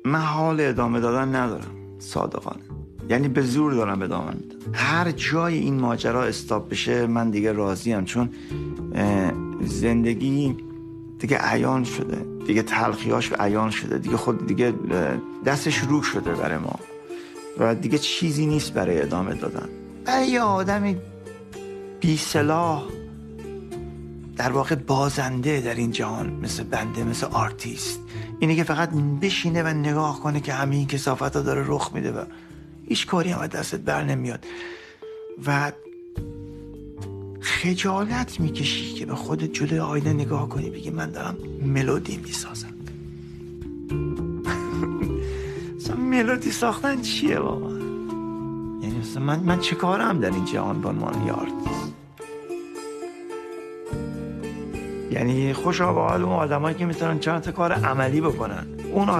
من حال ادامه دادن ندارم صادقانه، یعنی به زور دارم ادامه میدم. هر جای این ماجرا استاپ بشه من دیگه راضیم، چون زندگی دیگه عیان شده، دیگه تلخیاش عیان شده، دیگه خود دیگه دستش رو شده برای ما و دیگه چیزی نیست برای ادامه دادن. برای یه آدمی بی سلاح، در واقع بازنده در این جهان، مثل بنده، مثل آرتیست، اینه که فقط بشینه و نگاه کنه که همین کثافت ها داره رخ میده و هیچ کاری هم از دستت بر نمیاد و خجالت میکشی که به خودت جلوی آینه نگاه کنی بگی من دارم ملودی میسازم. مثلا ملودی ساختن چیه بابا؟ یعنی مثلا من چه کارم در این جهان به عنوان یه آرتیست؟ یعنی خوشا به حال اون آدمایی که میتونن چند تا کار عملی بکنن. اون